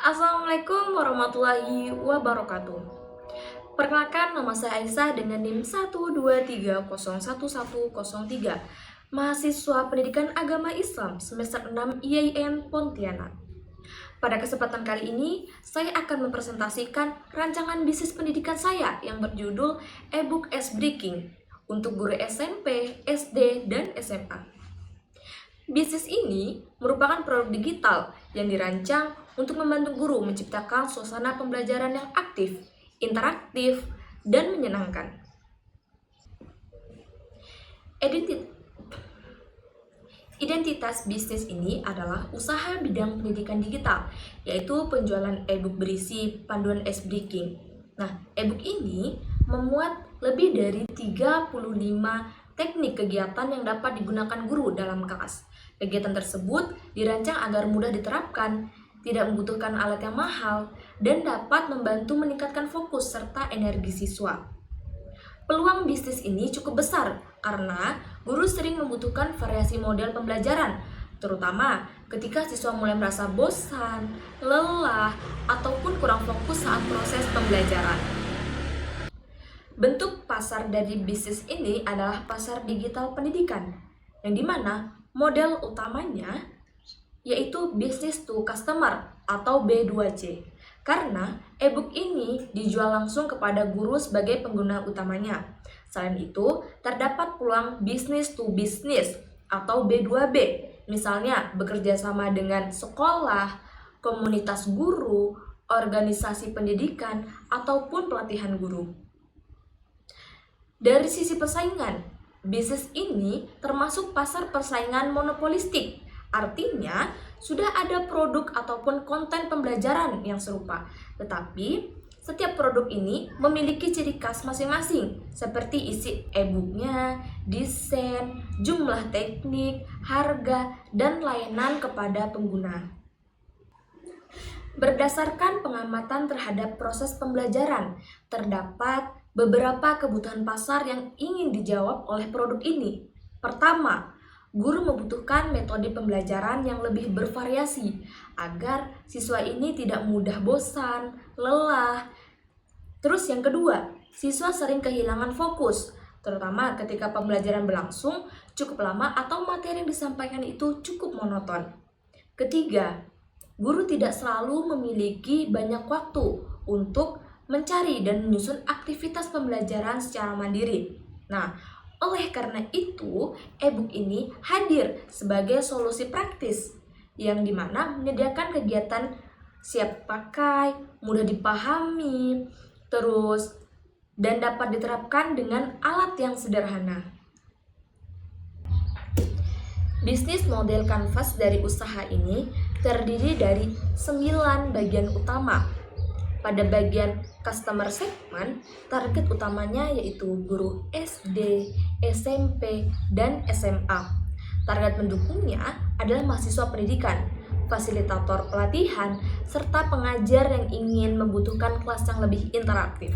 Assalamualaikum warahmatullahi wabarakatuh. Perkenalkan, nama saya Aisyah dengan NIM 123011103, mahasiswa Pendidikan Agama Islam semester 6 IAIN Pontianak. Pada kesempatan kali ini, saya akan mempresentasikan rancangan bisnis pendidikan saya yang berjudul e-book S-Breaking untuk guru SMP, SD, dan SMA. Bisnis ini merupakan produk digital yang dirancang untuk membantu guru menciptakan suasana pembelajaran yang aktif, interaktif, dan menyenangkan. Identitas bisnis ini adalah usaha bidang pendidikan digital, yaitu penjualan e-book berisi panduan S-Breaking. Nah, e-book ini memuat lebih dari 35 teknik kegiatan yang dapat digunakan guru dalam kelas. Kegiatan tersebut dirancang agar mudah diterapkan, tidak membutuhkan alat yang mahal, dan dapat membantu meningkatkan fokus serta energi siswa. Peluang bisnis ini cukup besar karena guru sering membutuhkan variasi model pembelajaran, terutama ketika siswa mulai merasa bosan, lelah, ataupun kurang fokus saat proses pembelajaran. Bentuk pasar dari bisnis ini adalah pasar digital pendidikan, yang dimana model utamanya yaitu business to customer atau B2C. Karena e-book ini dijual langsung kepada guru sebagai pengguna utamanya. Selain itu, terdapat peluang business to business atau B2B. Misalnya, bekerja sama dengan sekolah, komunitas guru, organisasi pendidikan, ataupun pelatihan guru. Dari sisi persaingan, bisnis ini termasuk pasar persaingan monopolistik. Artinya, sudah ada produk ataupun konten pembelajaran yang serupa. Tetapi, setiap produk ini memiliki ciri khas masing-masing, seperti isi e-booknya, desain, jumlah teknik, harga, dan layanan kepada pengguna. Berdasarkan pengamatan terhadap proses pembelajaran, terdapat beberapa kebutuhan pasar yang ingin dijawab oleh produk ini. Pertama, guru membutuhkan metode pembelajaran yang lebih bervariasi agar siswa ini tidak mudah bosan, lelah. Terus yang kedua, siswa sering kehilangan fokus, terutama ketika pembelajaran berlangsung cukup lama atau materi yang disampaikan itu cukup monoton. Ketiga, guru tidak selalu memiliki banyak waktu untuk mencari dan menyusun aktivitas pembelajaran secara mandiri. Nah, oleh karena itu, e-book ini hadir sebagai solusi praktis yang dimana menyediakan kegiatan siap pakai, mudah dipahami, dan dapat diterapkan dengan alat yang sederhana. Bisnis model kanvas dari usaha ini terdiri dari 9 bagian utama. Pada bagian customer segment, target utamanya yaitu guru SD, SMP, dan SMA. Target pendukungnya adalah mahasiswa pendidikan, fasilitator pelatihan, serta pengajar yang ingin membutuhkan kelas yang lebih interaktif.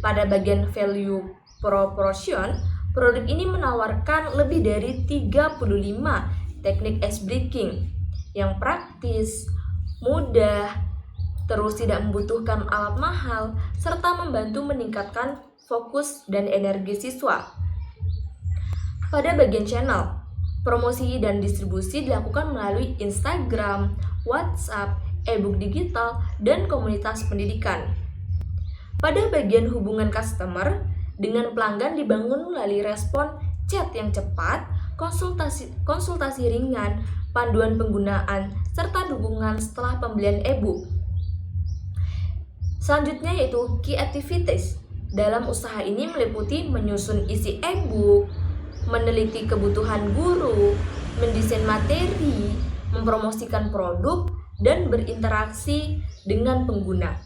Pada bagian value proposition, produk ini menawarkan lebih dari 35 teknik S-Breaking yang praktis, mudah, terus tidak membutuhkan alat mahal, serta membantu meningkatkan fokus dan energi siswa. Pada bagian channel, promosi dan distribusi dilakukan melalui Instagram, WhatsApp, e-book digital, dan komunitas pendidikan. Pada bagian hubungan customer, dengan pelanggan dibangun melalui respon chat yang cepat, konsultasi ringan, panduan penggunaan, serta dukungan setelah pembelian e-book. Selanjutnya yaitu key activities. Dalam usaha ini meliputi menyusun isi e-book, meneliti kebutuhan guru, mendesain materi, mempromosikan produk, dan berinteraksi dengan pengguna.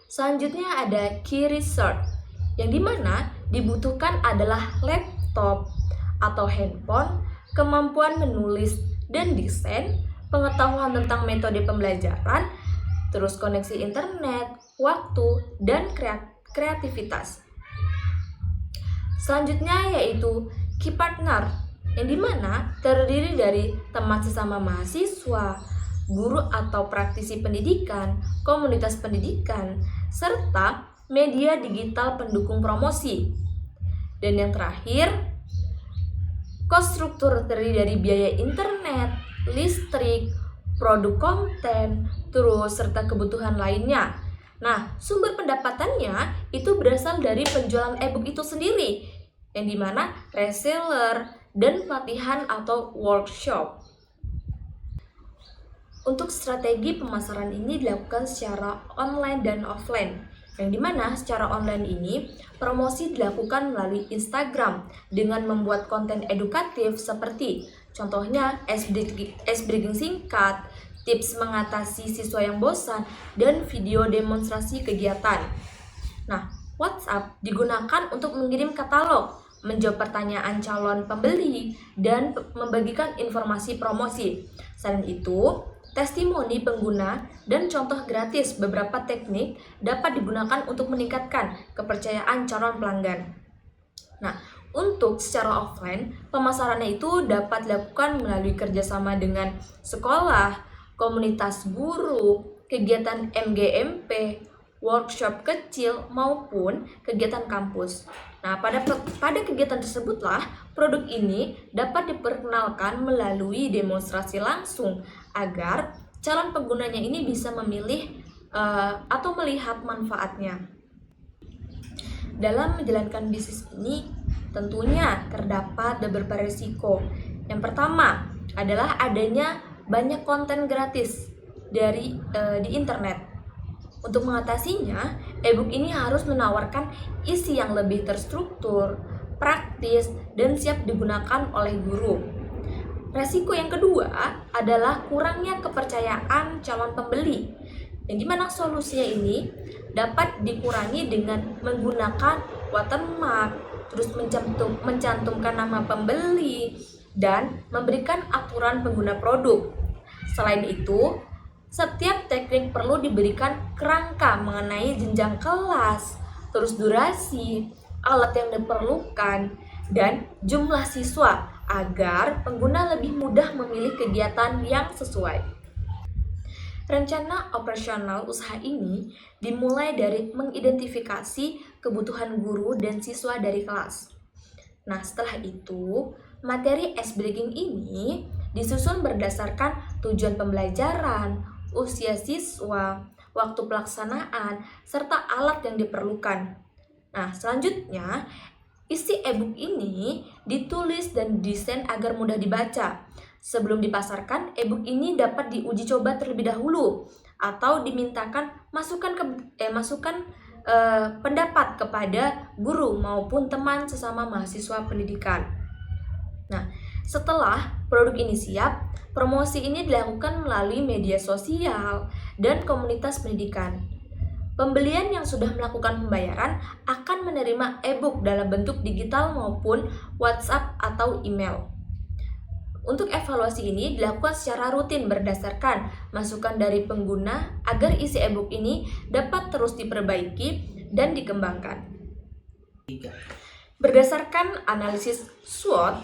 Selanjutnya ada key research, yang dimana dibutuhkan adalah laptop atau handphone, kemampuan menulis dan desain, pengetahuan tentang metode pembelajaran, terus koneksi internet, waktu, dan kreativitas. Selanjutnya yaitu key partner, yang dimana terdiri dari teman sesama mahasiswa, guru atau praktisi pendidikan, komunitas pendidikan, serta media digital pendukung promosi. Dan yang terakhir, cost struktur terdiri dari biaya internet, listrik, produk konten, terus serta kebutuhan lainnya. Nah, sumber pendapatannya itu berasal dari penjualan e-book itu sendiri, yang dimana reseller dan pelatihan atau workshop. Untuk strategi pemasaran ini dilakukan secara online dan offline, yang dimana secara online ini promosi dilakukan melalui Instagram dengan membuat konten edukatif seperti contohnya ice breaking singkat, tips mengatasi siswa yang bosan, dan video demonstrasi kegiatan. Nah, WhatsApp digunakan untuk mengirim katalog, menjawab pertanyaan calon pembeli, dan membagikan informasi promosi. Selain itu, testimoni pengguna dan contoh gratis beberapa teknik dapat digunakan untuk meningkatkan kepercayaan calon pelanggan. Nah, untuk secara offline, pemasarannya itu dapat dilakukan melalui kerjasama dengan sekolah, komunitas guru, kegiatan MGMP, workshop kecil, maupun kegiatan kampus. Nah, pada kegiatan tersebutlah produk ini dapat diperkenalkan melalui demonstrasi langsung agar calon penggunanya ini bisa memilih atau melihat manfaatnya. Dalam menjalankan bisnis ini tentunya terdapat beberapa risiko. Yang pertama adalah adanya banyak konten gratis di internet. Untuk mengatasinya, e-book ini harus menawarkan isi yang lebih terstruktur, praktis, dan siap digunakan oleh guru. Resiko yang kedua adalah kurangnya kepercayaan calon pembeli, yang dimana solusinya ini dapat dikurangi dengan menggunakan watermark, terus mencantumkan nama pembeli, dan memberikan aturan pengguna produk. Selain itu, setiap teknik perlu diberikan kerangka mengenai jenjang kelas, terus durasi, alat yang diperlukan, dan jumlah siswa agar pengguna lebih mudah memilih kegiatan yang sesuai. Rencana operasional usaha ini dimulai dari mengidentifikasi kebutuhan guru dan siswa dari kelas. Nah, setelah itu, materi ice breaking ini disusun berdasarkan tujuan pembelajaran, usia siswa, waktu pelaksanaan, serta alat yang diperlukan. Nah, selanjutnya, isi e-book ini ditulis dan didesain agar mudah dibaca. Sebelum dipasarkan, e-book ini dapat diuji coba terlebih dahulu atau dimintakan masukan pendapat kepada guru maupun teman sesama mahasiswa pendidikan. Nah, setelah produk ini siap, promosi ini dilakukan melalui media sosial dan komunitas pendidikan. Pembelian yang sudah melakukan pembayaran akan menerima e-book dalam bentuk digital maupun WhatsApp atau email. Untuk evaluasi ini dilakukan secara rutin berdasarkan masukan dari pengguna agar isi e-book ini dapat terus diperbaiki dan dikembangkan. Berdasarkan analisis SWOT,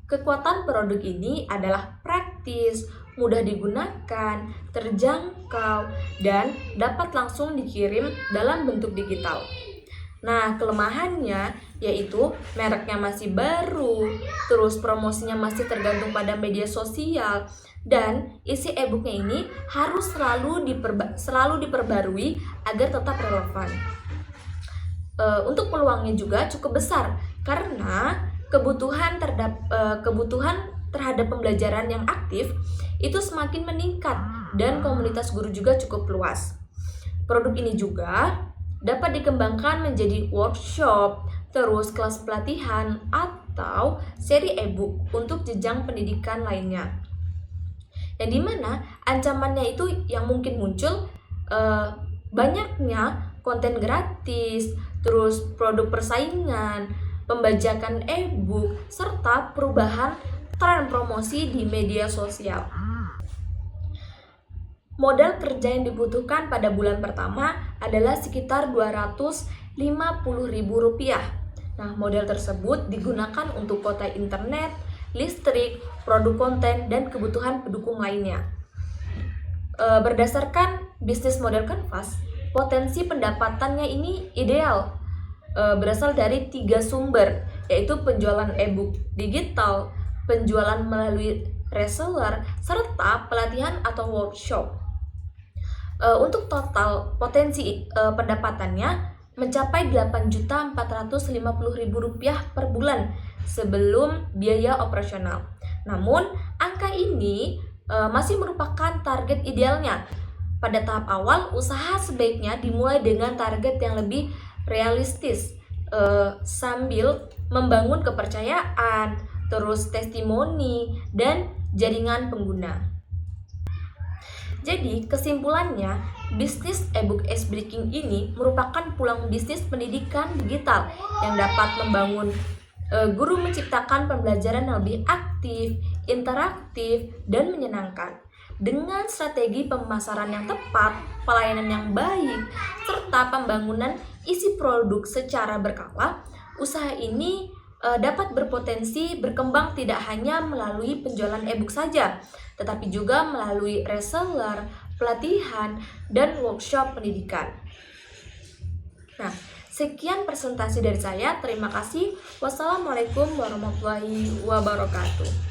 kekuatan produk ini adalah praktis, mudah digunakan, terjangkau, dan dapat langsung dikirim dalam bentuk digital. Nah, kelemahannya yaitu mereknya masih baru, terus promosinya masih tergantung pada media sosial, dan isi e-booknya ini harus selalu diperbarui agar tetap relevan. Untuk peluangnya juga cukup besar karena kebutuhan terhadap pembelajaran yang aktif itu semakin meningkat dan komunitas guru juga cukup luas. Produk ini juga dapat dikembangkan menjadi workshop, terus kelas pelatihan, atau seri e-book untuk jenjang pendidikan lainnya. Yang dimana ancamannya itu yang mungkin muncul banyaknya konten gratis, terus produk persaingan, pembajakan e-book, serta perubahan tren promosi di media sosial. Modal kerja yang dibutuhkan pada bulan pertama adalah sekitar Rp250.000. Nah, modal tersebut digunakan untuk kuota internet, listrik, produk konten, dan kebutuhan pendukung lainnya. Berdasarkan bisnis model Canvas, potensi pendapatannya ini ideal, berasal dari 3 sumber, yaitu penjualan e-book digital, penjualan melalui reseller, serta pelatihan atau workshop. Untuk total potensi pendapatannya mencapai Rp8.450.000 per bulan sebelum biaya operasional. Namun, angka ini masih merupakan target idealnya. Pada tahap awal, usaha sebaiknya dimulai dengan target yang lebih realistis, sambil membangun kepercayaan, terus testimoni, dan jaringan pengguna. Jadi, kesimpulannya, bisnis e-book Icebreaking ini merupakan peluang bisnis pendidikan digital yang dapat membangun guru menciptakan pembelajaran yang lebih aktif, interaktif, dan menyenangkan. Dengan strategi pemasaran yang tepat, pelayanan yang baik, serta pembangunan isi produk secara berkala, usaha ini dapat berpotensi berkembang tidak hanya melalui penjualan e-book saja, tetapi juga melalui reseller, pelatihan, dan workshop pendidikan. Nah, sekian presentasi dari saya. Terima kasih. Wassalamualaikum warahmatullahi wabarakatuh.